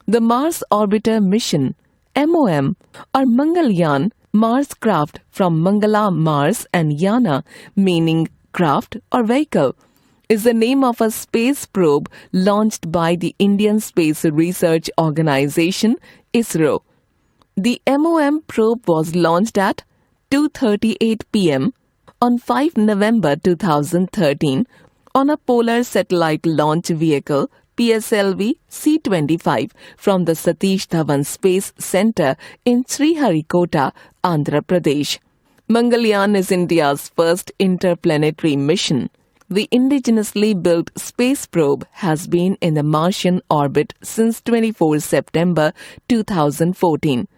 The Mars Orbiter Mission (MOM) or Mangalyaan, Mars craft from Mangala, Mars, and Yana, meaning craft or vehicle, is the name of a space probe launched by the Indian Space Research Organisation (ISRO). The MOM probe was launched at 2:38 p.m. on 5 November 2013 on a Polar Satellite Launch Vehicle PSLV C-25 from the Satish Dhawan Space Centre in Sriharikota, Andhra Pradesh. Mangalyaan is India's first interplanetary mission. The indigenously built space probe has been in the Martian orbit since 24 September 2014.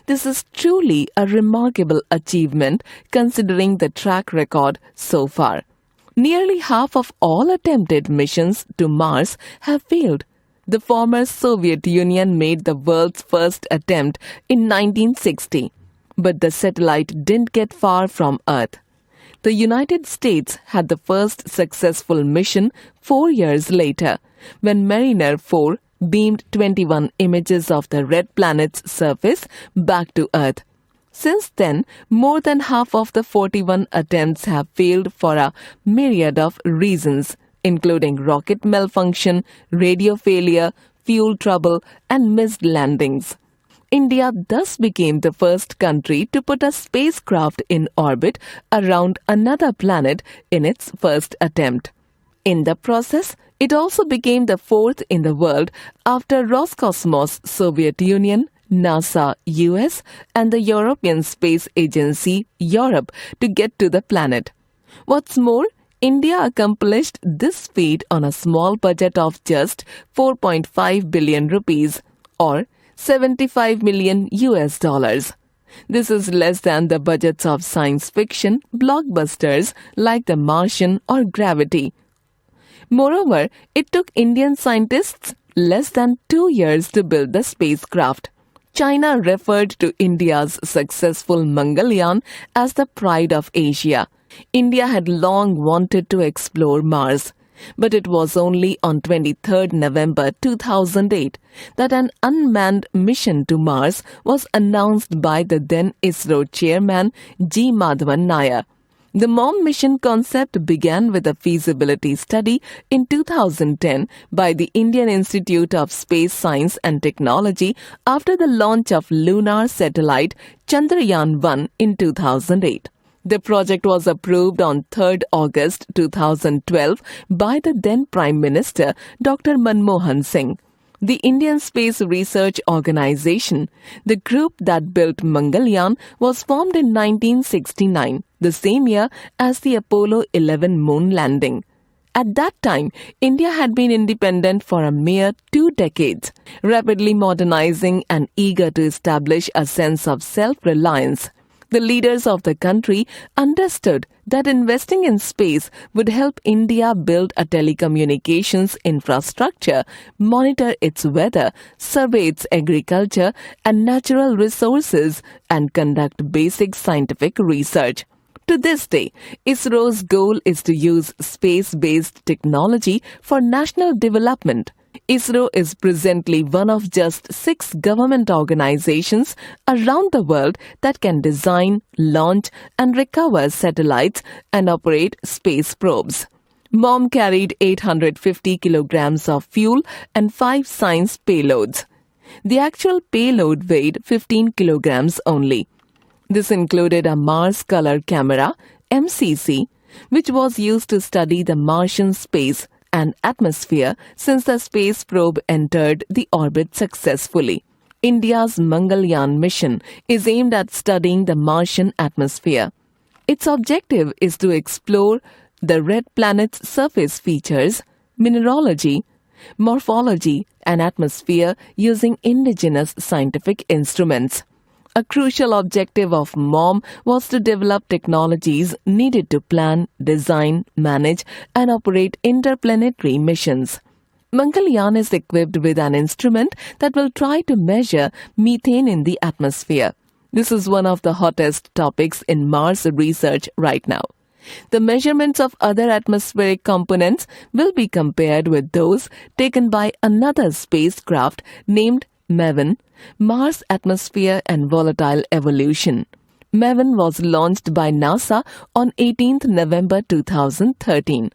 This is truly a remarkable achievement considering the track record so far. Nearly half of all attempted missions to Mars have failed. The former Soviet Union made the world's first attempt in 1960, but the satellite didn't get far from Earth. The United States had the first successful mission 4 years later, when Mariner 4 beamed 21 images of the red planet's surface back to Earth. Since then, more than half of the 41 attempts have failed for a myriad of reasons, including rocket malfunction, radio failure, fuel trouble, and missed landings. India thus became the first country to put a spacecraft in orbit around another planet in its first attempt. In the process, it also became the fourth in the world after Roscosmos Soviet Union, NASA US, and the European Space Agency Europe to get to the planet. What's more, India accomplished this feat on a small budget of just 4.5 billion rupees or 75 million US dollars. This is less than the budgets of science fiction blockbusters like The Martian or Gravity. Moreover, it took Indian scientists less than 2 years to build the spacecraft. China referred to India's successful Mangalyaan as the pride of Asia. India had long wanted to explore Mars, but it was only on 23 November 2008 that an unmanned mission to Mars was announced by the then ISRO chairman G. Madhavan Nair. The MOM mission concept began with a feasibility study in 2010 by the Indian Institute of Space Science and Technology after the launch of lunar satellite Chandrayaan-1 in 2008. The project was approved on 3 August 2012 by the then Prime Minister Dr. Manmohan Singh. The Indian Space Research Organisation, the group that built Mangalyaan, was formed in 1969, the same year as the Apollo 11 moon landing. At that time, India had been independent for a mere 2 decades, rapidly modernizing and eager to establish a sense of self-reliance. The leaders of the country understood that investing in space would help India build a telecommunications infrastructure, monitor its weather, survey its agriculture and natural resources, and conduct basic scientific research. To this day, ISRO's goal is to use space-based technology for national development. ISRO is presently one of just 6 government organizations around the world that can design, launch, and recover satellites and operate space probes. MOM carried 850 kilograms of fuel and 5 science payloads. The actual payload weighed 15 kilograms only. This included a Mars Color Camera, MCC, which was used to study the Martian space and atmosphere since the space probe entered the orbit successfully. India's Mangalyaan mission is aimed at studying the Martian atmosphere. Its objective is to explore the red planet's surface features, mineralogy, morphology, and atmosphere using indigenous scientific instruments. A crucial objective of MOM was to develop technologies needed to plan, design, manage, and operate interplanetary missions. Mangalyaan is equipped with an instrument that will try to measure methane in the atmosphere. This is one of the hottest topics in Mars research right now. The measurements of other atmospheric components will be compared with those taken by another spacecraft named MEVN, Mars Atmosphere and Volatile Evolution. MEVN was launched by NASA on 18th November 2013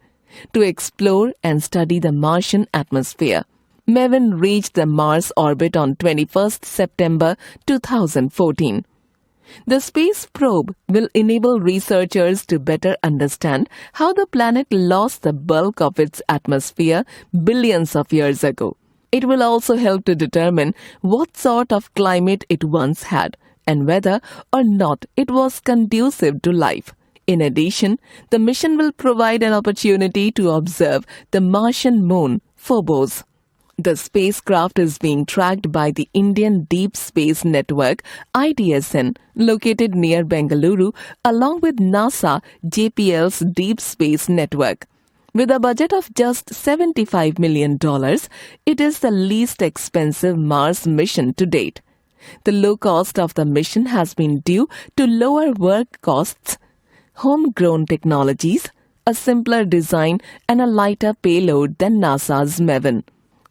to explore and study the Martian atmosphere. MEVN reached the Mars orbit on 21st September 2014. The space probe will enable researchers to better understand how the planet lost the bulk of its atmosphere billions of years ago. It will also help to determine what sort of climate it once had and whether or not it was conducive to life. In addition, the mission will provide an opportunity to observe the Martian moon, Phobos. The spacecraft is being tracked by the Indian Deep Space Network (IDSN) located near Bengaluru along with NASA JPL's Deep Space Network. With a budget of just $75 million, it is the least expensive Mars mission to date. The low cost of the mission has been due to lower work costs, homegrown technologies, a simpler design and a lighter payload than NASA's MEVN.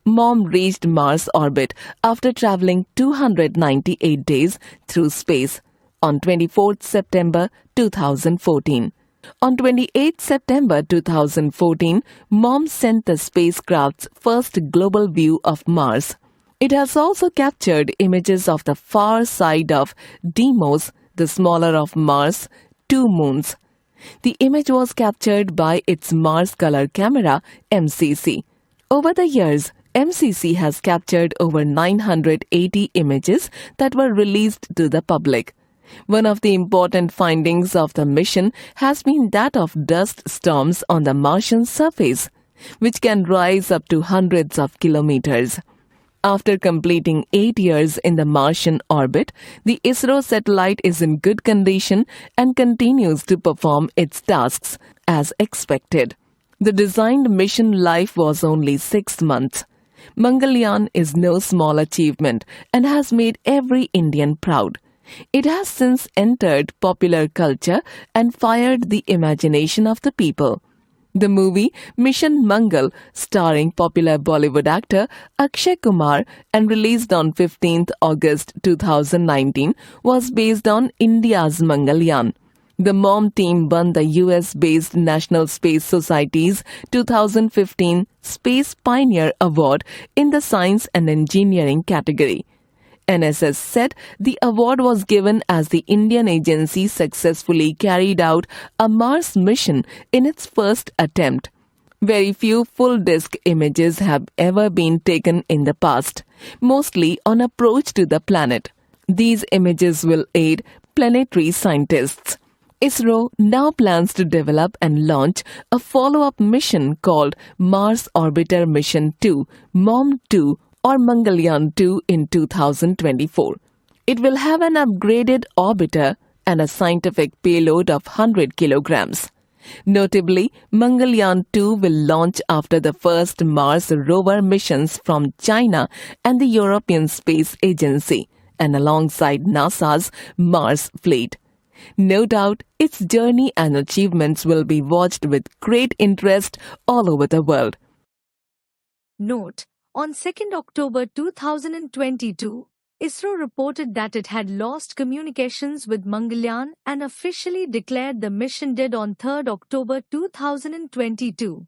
MOM reached Mars orbit after traveling 298 days through space on 24th September 2014. On 28 September 2014, MOM sent the spacecraft's first global view of Mars. It has also captured images of the far side of Deimos, the smaller of Mars' two moons. The image was captured by its Mars Color Camera, MCC. Over the years, MCC has captured over 980 images that were released to the public. One of the important findings of the mission has been that of dust storms on the Martian surface, which can rise up to hundreds of kilometers. After completing 8 years in the Martian orbit, the ISRO satellite is in good condition and continues to perform its tasks as expected. The designed mission life was only 6 months. Mangalyaan is no small achievement and has made every Indian proud. It has since entered popular culture and fired the imagination of the people. The movie Mission Mangal, starring popular Bollywood actor Akshay Kumar and released on 15th August 2019, was based on India's Mangalyaan. The MOM team won the US-based National Space Society's 2015 Space Pioneer Award in the Science and Engineering category. NSS said the award was given as the Indian agency successfully carried out a Mars mission in its first attempt. Very few full-disk images have ever been taken in the past, mostly on approach to the planet. These images will aid planetary scientists. ISRO now plans to develop and launch a follow-up mission called Mars Orbiter Mission 2, MOM-2 or Mangalyaan-2 in 2024. It will have an upgraded orbiter and a scientific payload of 100 kilograms. Notably, Mangalyaan-2 will launch after the first Mars rover missions from China and the European Space Agency and alongside NASA's Mars fleet. No doubt, its journey and achievements will be watched with great interest all over the world. Note: on 2nd October 2022, ISRO reported that it had lost communications with Mangalyaan and officially declared the mission dead on 3rd October 2022.